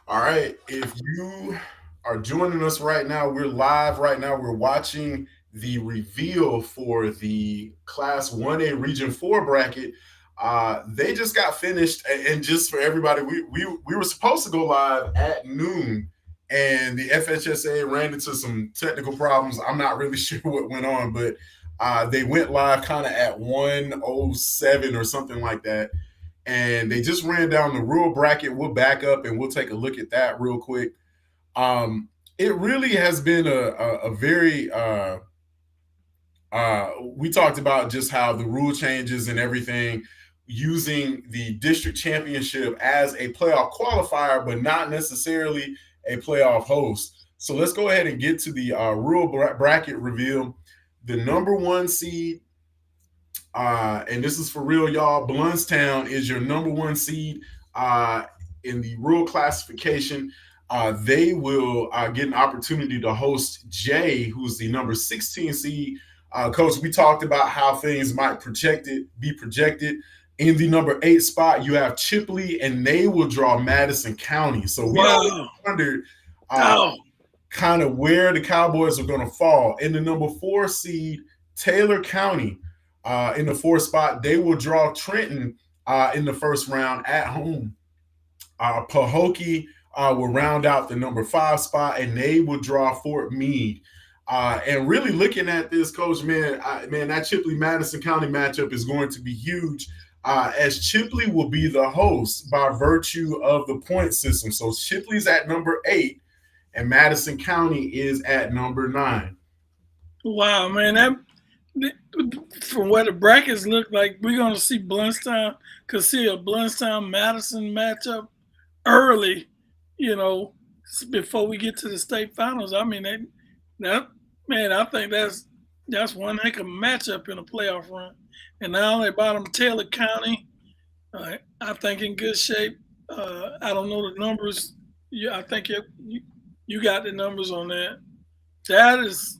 All right. If you are joining us right now, we're live right now. We're watching the reveal for the Class 1A Region 4 bracket. They just got finished. And just for everybody, we were supposed to go live at noon, and the FHSA ran into some technical problems. I'm not really sure what went on, but they went live kind of at 1:07 or something like that, and they just ran down the rule bracket. We'll back up and we'll take a look at that real quick. It really has been a very we talked about just how the rule changes and everything, using the district championship as a playoff qualifier, but not necessarily a playoff host. So let's go ahead and get to the rule bracket reveal. The number one seed, and this is for real, y'all. Bluntstown is your number one seed uh, in the rural classification. They will get an opportunity to host Jay, who's the number 16 seed. Coach, we talked about how things might be projected. In the number 8 spot, you have Chipley, and they will draw Madison County. So we always Wow. wondered Oh, kind of where the Cowboys are going to fall. In the number 4 seed, Taylor County, in the 4th spot, they will draw Trenton in the first round at home. Pahokee will round out the number 5 spot, and they will draw Fort Meade. And really looking at this, Coach, man, that Chipley Madison County matchup is going to be huge. As Chipley will be the host by virtue of the point system. So Chipley's at number 8, and Madison County is at number 9. wow, man. From what the brackets look like, we're going to see Bluntstown, could see a Bluntstown Madison matchup early, you know, before we get to the state finals. I mean, that man, I think that's one heck of a matchup in a playoff run. And not only about them, Taylor County, I think in good shape. I don't know the numbers. I think you got the numbers on that. That is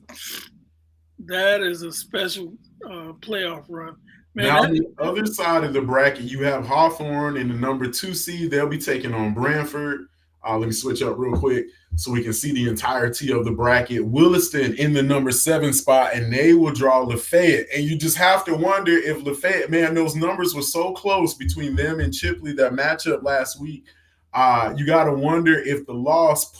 that is a special playoff run, man. Now, on the other side of the bracket, you have Hawthorne in the number 2 seed. They'll be taking on Branford. Let me switch up real quick so we can see the entirety of the bracket. Williston in the number 7 spot, and they will draw Lafayette. And you just have to wonder if Lafayette, man, those numbers were so close between them and Chipley, that matchup last week. You got to wonder if the loss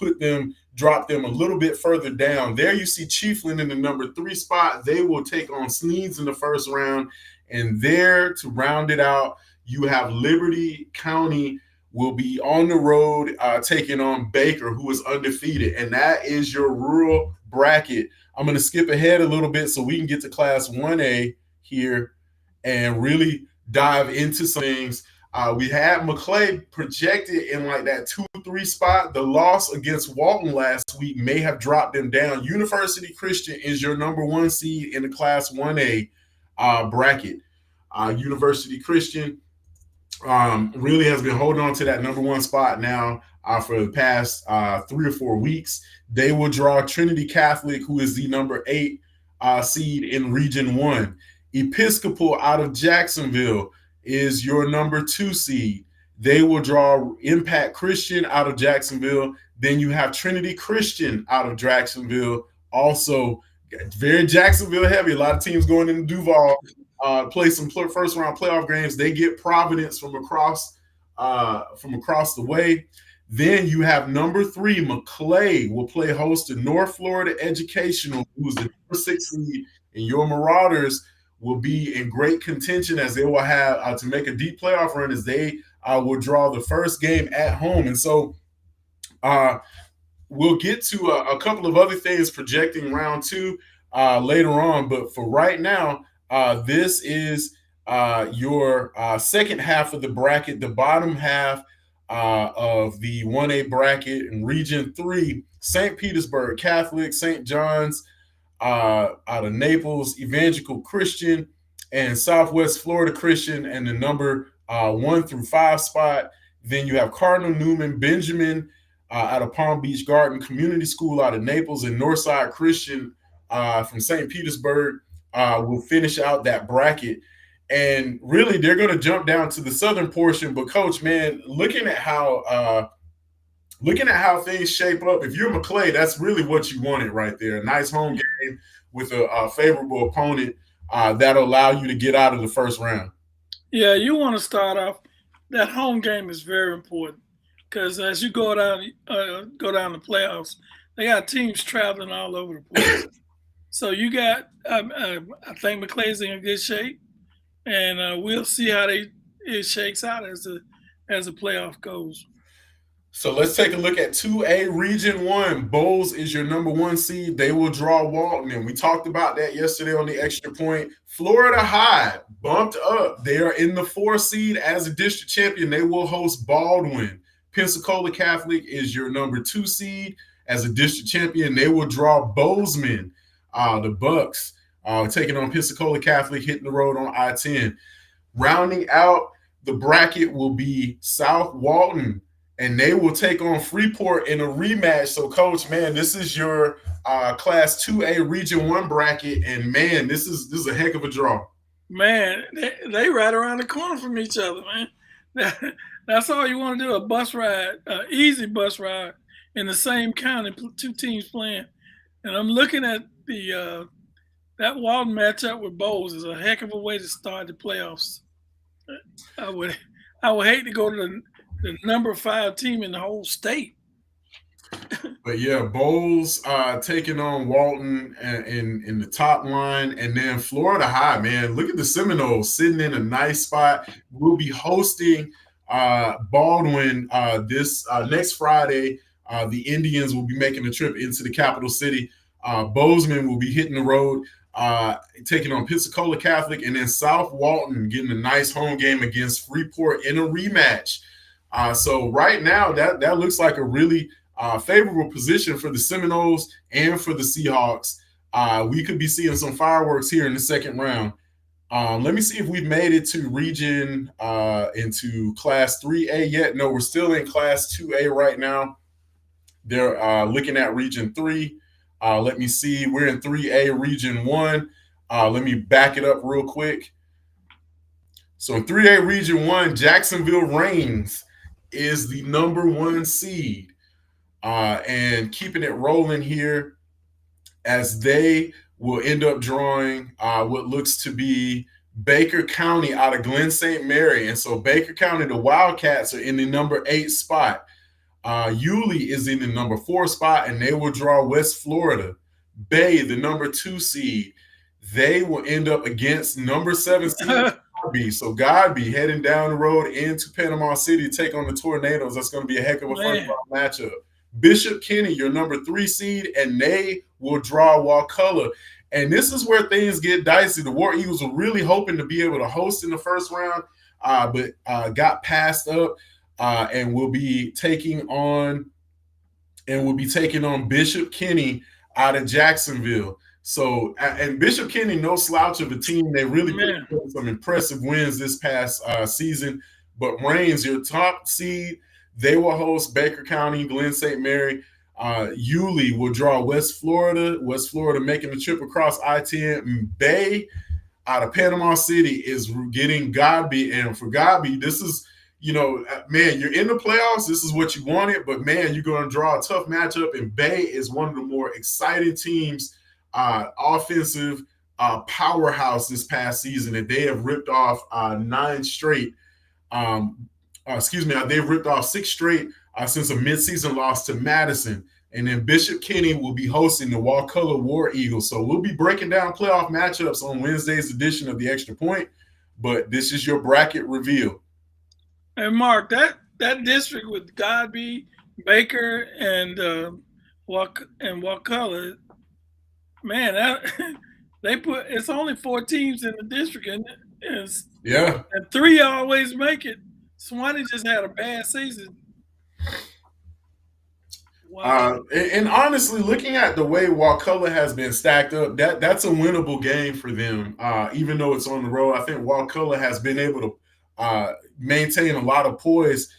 dropped them a little bit further down. There you see Chiefland in the number 3 spot. They will take on Sneeds in the first round. And there to round it out, you have Liberty County will be on the road taking on Baker, who is undefeated. And that is your rural bracket. I'm going to skip ahead a little bit so we can get to Class 1A here and really dive into some things. We had McClay projected in like that 2-3 spot. The loss against Walton last week may have dropped them down. University Christian is your number 1 seed in the Class 1A bracket. University Christian really has been holding on to that number 1 spot now for the past 3 or 4 weeks. They will draw Trinity Catholic, who is the number 8 seed in Region 1. Episcopal out of Jacksonville is your number 2 seed. They will draw Impact Christian out of Jacksonville. Then you have Trinity Christian out of Jacksonville. Also, very Jacksonville heavy. A lot of teams going into Duval, play some first round playoff games. They get Providence from across the way. Then you have number 3, McClay will play host to North Florida Educational, who's the number 6 seed, and your Marauders will be in great contention as they will have to make a deep playoff run, as they will draw the first game at home. And so we'll get to a couple of other things projecting round 2 later on. But for right now, this is your second half of the bracket, the bottom half of the 1A bracket in Region 3. St. Petersburg Catholic, St. John's out of Naples, Evangelical Christian, and Southwest Florida Christian, and the number 1 through 5 spot. Then you have Cardinal Newman Benjamin out of Palm Beach Garden Community School out of Naples, and Northside Christian from St. Petersburg will finish out that bracket. And really, they're going to jump down to the southern portion. But, Coach, man, looking at how looking at how things shape up, if you're McClay, that's really what you wanted right there. A nice home game with a favorable opponent that'll allow you to get out of the first round. Yeah, you want to start off. That home game is very important because as you go down the playoffs, they got teams traveling all over the place. So you got, I think McClay's in good shape, and we'll see how it shakes out as the playoff goes. So let's take a look at 2A Region 1. Bowles is your number one seed. They will draw Walton. And we talked about that yesterday on the extra point. Florida High bumped up. They are in the 4 seed as a district champion. They will host Baldwin. Pensacola Catholic is your number 2 seed as a district champion. They will draw Bozeman. The Bucks taking on Pensacola Catholic, hitting the road on I-10. Rounding out the bracket will be South Walton, and they will take on Freeport in a rematch. So, Coach, man, this is your Class 2A Region 1 bracket, and, man, this is a heck of a draw. Man, they right around the corner from each other, man. That's all you want to do, a bus ride, easy bus ride in the same county, 2 teams playing. And I'm looking at that Walton matchup with Bowles is a heck of a way to start the playoffs. I would hate to go to the number 5 team in the whole state. But yeah, Bowles taking on Walton in the top line, and then Florida High, man. Look at the Seminoles sitting in a nice spot. We'll be hosting Baldwin this next Friday. The Indians will be making a trip into the capital city. Bozeman will be hitting the road, taking on Pensacola Catholic, and then South Walton getting a nice home game against Freeport in a rematch. So right now, that looks like a really favorable position for the Seminoles and for the Seahawks. We could be seeing some fireworks here in the second round. Let me see if we've made it to region into Class 3A yet. No, we're still in Class 2A right now. They're looking at Region 3. Let me see. We're in 3A Region 1. Let me back it up real quick. So in 3A Region 1, Jacksonville Reigns is the number 1 seed. And keeping it rolling here as they will end up drawing what looks to be Baker County out of Glen St. Mary. And so Baker County, the Wildcats, are in the number 8 spot. Yulee is in the number 4 spot, and they will draw West Florida. Bay, the number 2 seed, they will end up against number 7 seed Godby. So Godby heading down the road into Panama City to take on the Tornadoes. That's going to be a heck of a fun matchup. Bishop Kenny, your number 3 seed, and they will draw Wakulla. And this is where things get dicey. The War Eagles were really hoping to be able to host in the first round, but got passed up. And will be taking on Bishop Kenny out of Jacksonville. So, and Bishop Kenny, no slouch of a team. They really put some impressive wins this past season. But Reigns, your top seed, they will host Baker County, Glen St. Mary. Yulee will draw West Florida. West Florida making the trip across I-10. Bay out of Panama City is getting Godby. And for Godby, this is, man, you're in the playoffs. This is what you wanted, but man, you're going to draw a tough matchup. And Bay is one of the more exciting teams, offensive powerhouse this past season. And they have ripped off 9 straight. They've ripped off 6 straight since a midseason loss to Madison. And then Bishop Kenny will be hosting the Wakulla War Eagles. So we'll be breaking down playoff matchups on Wednesday's edition of the Extra Point. But this is your bracket reveal. And Mark, that district with Godby, Baker, and Wakulla, man, it's only 4 teams in the district, and yeah, and 3 always make it. Swanee just had a bad season. Wow. And honestly, looking at the way Wakulla has been stacked up, that's a winnable game for them. Even though it's on the road, I think Wakulla has been able to maintain a lot of poise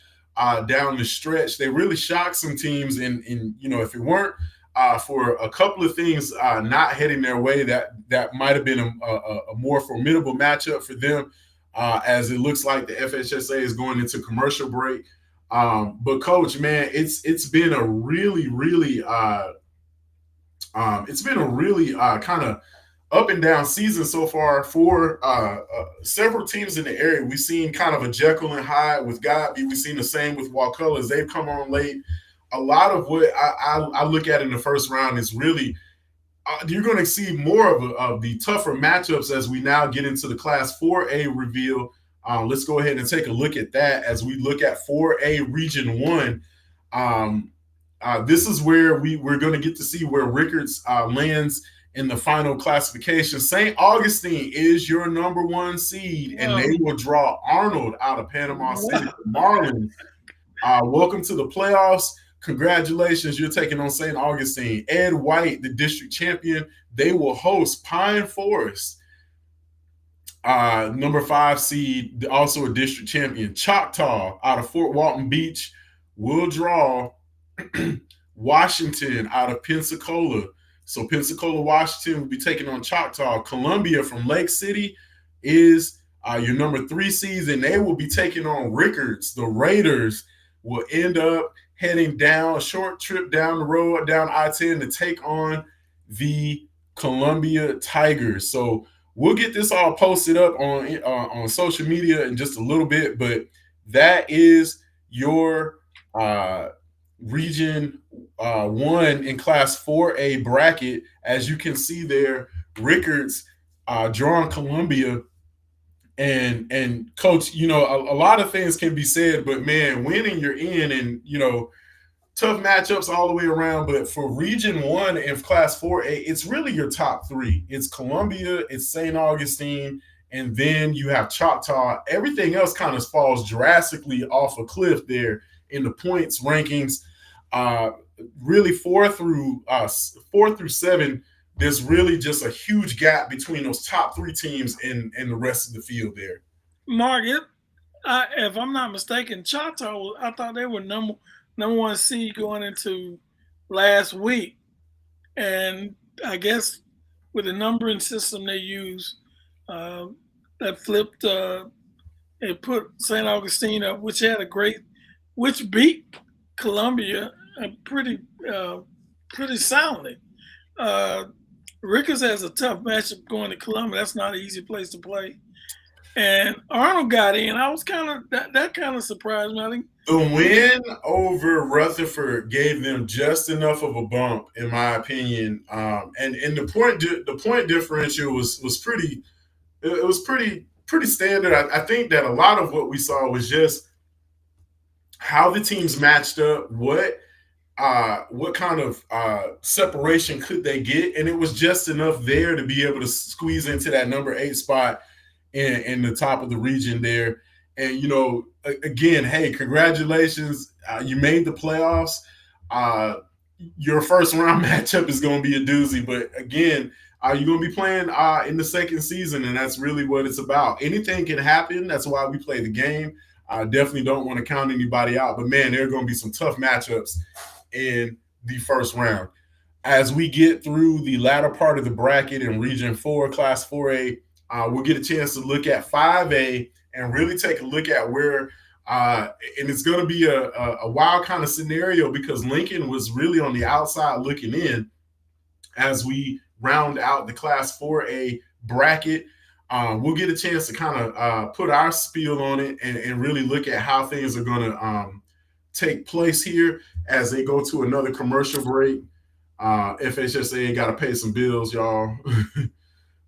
down the stretch. They really shocked some teams, and if it weren't for a couple of things not heading their way, that might have been a more formidable matchup for them. As it looks like the FHSA is going into commercial break. But coach, man, it's been a really kind of up and down season so far for several teams in the area. We've seen kind of a Jekyll and Hyde with Godby. We've seen the same with Wakulla. They've come on late. A lot of what I look at in the first round is really you're going to see more of the tougher matchups as we now get into the Class 4A reveal. Let's go ahead and take a look at that as we look at 4A Region 1. This is where we're going to get to see where Rickards lands in the final classification. St. Augustine is your number one seed, and they will draw Arnold out of Panama City. Marlins, welcome to the playoffs. Congratulations, you're taking on St. Augustine. Ed White, the district champion, they will host Pine Forest. Number 5 seed, also a district champion. Choctaw out of Fort Walton Beach will draw Washington out of Pensacola. So Pensacola, Washington will be taking on Choctaw. Columbia from Lake City is your number 3 seeds, and they will be taking on Rickards. The Raiders will end up heading down a short trip down the road, down I-10 to take on the Columbia Tigers. So we'll get this all posted up on social media in just a little bit, but that is your Region 1 in Class 4A bracket. As you can see there, Rickards drawing Columbia. And coach, a lot of things can be said, but man, winning you're in, and tough matchups all the way around. But for Region 1 and Class 4A, it's really your top 3. It's Columbia, it's St. Augustine, and then you have Choctaw. Everything else kind of falls drastically off a cliff there in the points rankings. Really 4 through 7. There's really just a huge gap between those top 3 teams and the rest of the field there. Mark, if I'm not mistaken, Choctaw, I thought they were number 1 seed going into last week. And I guess with the numbering system they use, that flipped and put St. Augustine up, which beat Columbia pretty soundly. Rickards has a tough matchup going to Columbia. That's not an easy place to play. And Arnold got in. I was that kind of surprised me. I think the win over Rutherford gave them just enough of a bump, in my opinion. And the point differential was pretty. It was pretty standard. I think that a lot of what we saw was just how the teams matched up. What kind of separation could they get? And it was just enough there to be able to squeeze into that number 8 spot in the top of the region there. And, again, hey, congratulations. You made the playoffs. Your first round matchup is going to be a doozy. But, again, you're going to be playing in the second season, and that's really what it's about. Anything can happen. That's why we play the game. I definitely don't want to count anybody out. But, man, there are going to be some tough matchups in the first round. As we get through the latter part of the bracket in Region 4, Class 4A, we'll get a chance to look at 5A and really take a look at where and it's going to be a wild kind of scenario because Lincoln was really on the outside looking in as we round out the Class 4A bracket. We'll get a chance to kind of put our spiel on it and really look at how things are going to take place here as they go to another commercial break. FHSA got to pay some bills, y'all.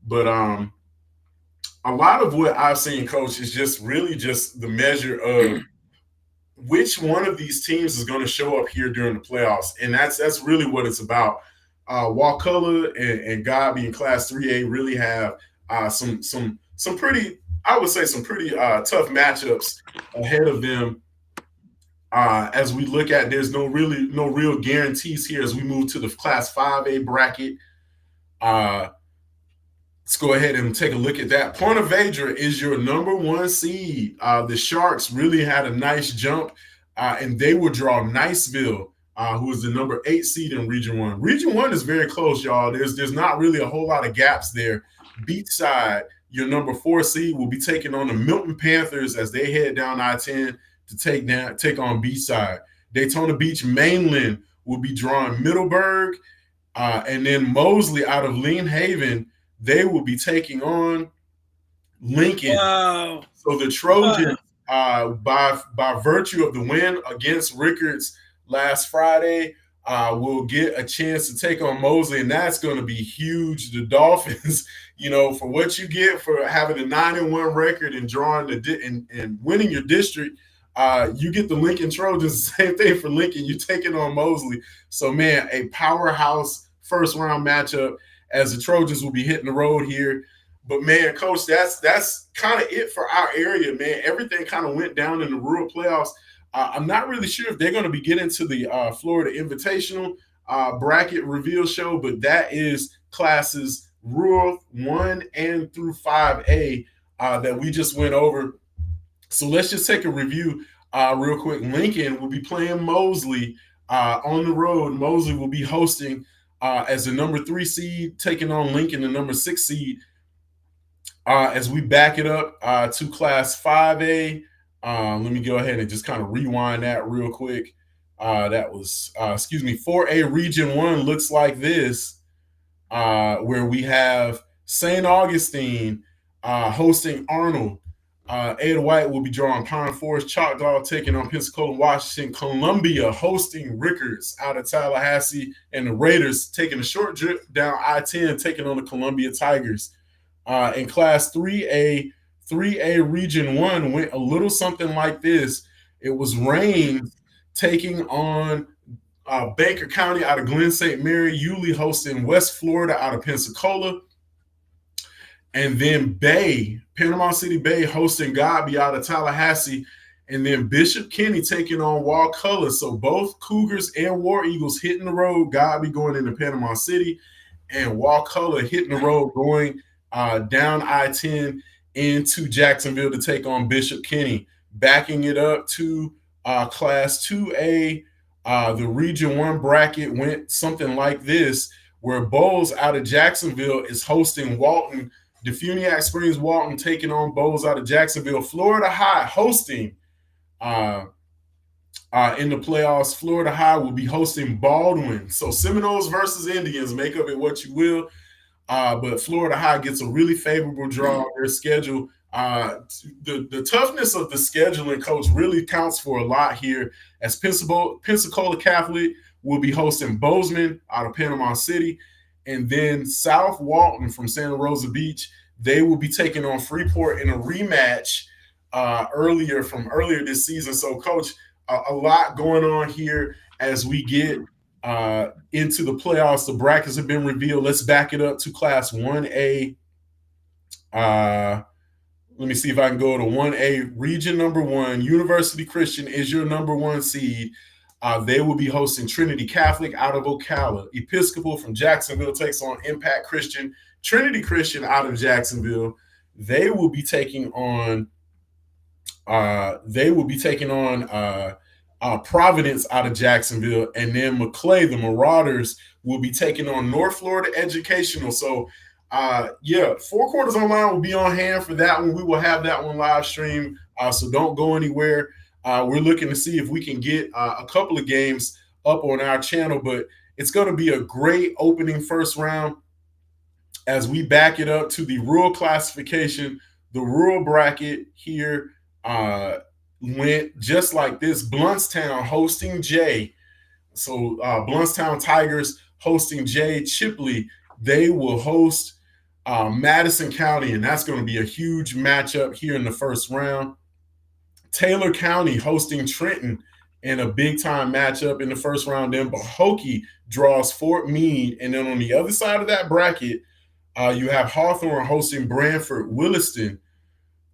But a lot of what I've seen, Coach, is just really just the measure of which one of these teams is going to show up here during the playoffs, and that's really what it's about. Wakulla and Godby in Class 3A really have some pretty, I would say, some pretty tough matchups ahead of them. As we look at, there's no real guarantees here as we move to the Class 5A bracket. Let's go ahead and take a look at that. Point of Vedra is your number 1 seed. The Sharks really had a nice jump, and they will draw Niceville, who is the number 8 seed in Region 1. Region 1 is very close, y'all. There's not really a whole lot of gaps there. Beachside, your number 4 seed, will be taking on the Milton Panthers as they head down I-10 to to take on Beachside. Daytona Beach Mainland will be drawing Middleburg, and then Mosley out of Lean Haven, they will be taking on Lincoln. Wow. So the Wow. Trojans, by virtue of the win against Rickards last Friday, will get a chance to take on Mosley, and that's going to be huge. The Dolphins, for what you get for having a 9-1 record and drawing and winning your district, you get the Lincoln Trojans. Same thing for Lincoln. You taking on Mosley. So man, a powerhouse first round matchup as the Trojans will be hitting the road here. But man, coach, that's kind of it for our area, man. Everything kind of went down in the rural playoffs. I'm not really sure if they're going to be getting to the Florida Invitational bracket reveal show, but that is classes rural 1 and through 5A that we just went over. So let's just take a review real quick. Lincoln will be playing Mosley on the road. Mosley will be hosting as the number 3 seed, taking on Lincoln, the number 6 seed. As we back it up to Class 5A, let me go ahead and just kind of rewind that real quick. That was, 4A Region 1 looks like this, where we have St. Augustine hosting Arnold. Ada White will be drawing Pine Forest. Choctaw taking on Pensacola, Washington. Columbia hosting Rickards out of Tallahassee. And the Raiders taking a short trip down I-10, taking on the Columbia Tigers. In Class 3A Region 1 went a little something like this. It was Rain taking on Baker County out of Glen St. Mary. Yulee hosting West Florida out of Pensacola. And then Panama City Bay hosting Godby out of Tallahassee. And then Bishop Kenny taking on Wakulla. So both Cougars and War Eagles hitting the road. Godby going into Panama City. And Wakulla hitting the road going down I-10 into Jacksonville to take on Bishop Kenny. Backing it up to Class 2A, the Region 1 bracket went something like this, where Bowles out of Jacksonville is hosting Walton. DeFuniak Springs Walton taking on Bowles out of Jacksonville. Florida High hosting in the playoffs. Florida High will be hosting Baldwin. So Seminoles versus Indians, make of it what you will. But Florida High gets a really favorable draw on their schedule. The toughness of the scheduling, coach, really counts for a lot here, as Pensacola Catholic will be hosting Bozeman out of Panama City. And then South Walton from Santa Rosa Beach, they will be taking on Freeport in a rematch earlier this season. So, coach, a lot going on here as we get into the playoffs. The brackets have been revealed. Let's back it up to Class 1A. Let me see if I can go to 1A. Region number 1, University Christian is your number 1 seed. They will be hosting Trinity Catholic out of Ocala. Episcopal from Jacksonville takes on Impact Christian. Trinity Christian out of Jacksonville, they will be taking on Providence out of Jacksonville, and then McClay, the Marauders, will be taking on North Florida Educational. So, 4 Quarters Online will be on hand for that one. We will have that one live stream, so don't go anywhere. We're looking to see if we can get a couple of games up on our channel, but it's going to be a great opening first round as we back it up to the rural classification. The rural bracket here went just like this. Bluntstown hosting Jay. So Bluntstown Tigers hosting Jay. Chipley, they will host Madison County, and that's going to be a huge matchup here in the first round. Taylor County hosting Trenton in a big-time matchup in the first round. Then Pahokee draws Fort Meade. And then on the other side of that bracket, you have Hawthorne hosting Branford. Williston,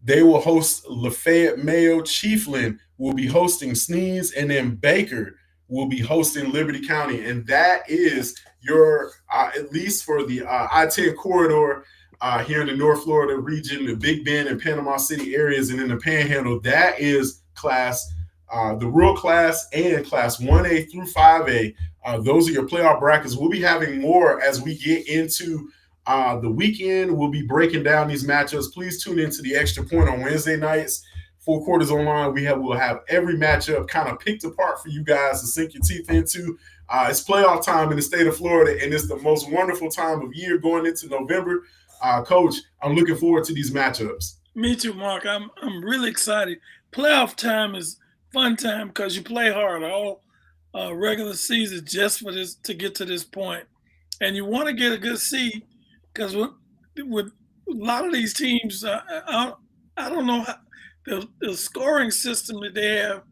they will host Lafayette Mayo. Chiefland will be hosting Sneeze. And then Baker will be hosting Liberty County. And that is your, at least for the I-10 corridor, here in the North Florida region, the Big Bend and Panama City areas, and in the Panhandle, that is the rural class and Class 1A through 5A. Those are your playoff brackets. We'll be having more as we get into the weekend. We'll be breaking down these matchups. Please tune into the Extra Point on Wednesday nights Four Quarters Online. We'll have every matchup kind of picked apart for you guys to sink your teeth into. It's playoff time in the state of Florida, and it's the most wonderful time of year going into November. Coach, I'm looking forward to these matchups. Me too, Mark. I'm really excited. Playoff time is fun time because you play hard all regular season just for this to get to this point, and you want to get a good seed because with a lot of these teams, I don't know how the scoring system that they have.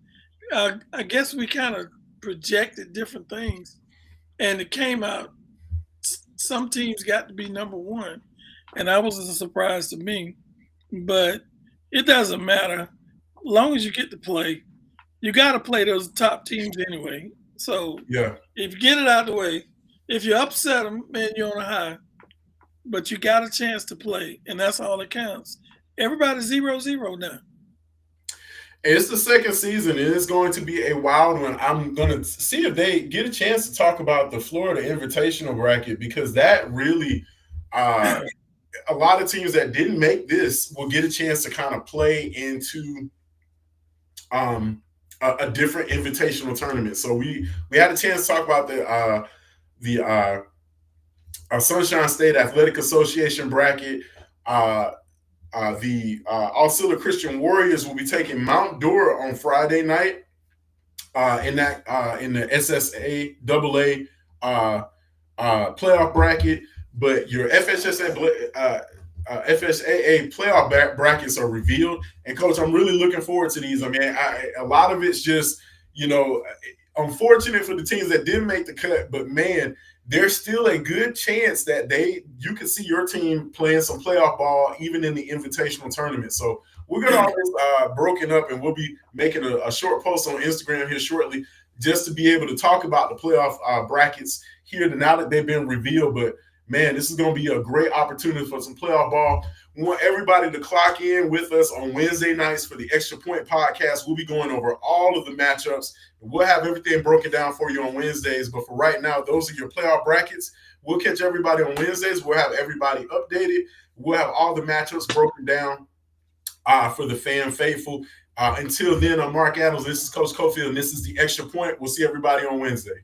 I guess we kind of projected different things, and it came out. Some teams got to be number one, and that was a surprise to me. But it doesn't matter. Long as you get to play, you got to play those top teams anyway. So Yeah. if you get it out of the way, if you upset them, man, you're on a high. But you got a chance to play, and that's all that counts. Everybody's 0-0 now. It's the second season, and it's going to be a wild one. I'm going to see if they get a chance to talk about the Florida Invitational bracket because that really, a lot of teams that didn't make this will get a chance to kind of play into a different invitational tournament. So we had a chance to talk about the Sunshine State Athletic Association bracket. The Auxiliary Christian Warriors will be taking Mount Dora on Friday night in the SSA playoff bracket. But your FSAA playoff brackets are revealed. And Coach, I'm really looking forward to these. I mean, a lot of it's just, unfortunate for the teams that didn't make the cut, but man, there's still a good chance that you can see your team playing some playoff ball even in the invitational tournament. So we're going to have this broken up, and we'll be making a short post on Instagram here shortly just to be able to talk about the playoff brackets here now that they've been revealed. But man, this is going to be a great opportunity for some playoff ball. We want everybody to clock in with us on Wednesday nights for the Extra Point podcast. We'll be going over all of the matchups. We'll have everything broken down for you on Wednesdays. But for right now, those are your playoff brackets. We'll catch everybody on Wednesdays. We'll have everybody updated. We'll have all the matchups broken down for the fan faithful. Until then, I'm Mark Adams. This is Coach Cofield, and this is the Extra Point. We'll see everybody on Wednesday.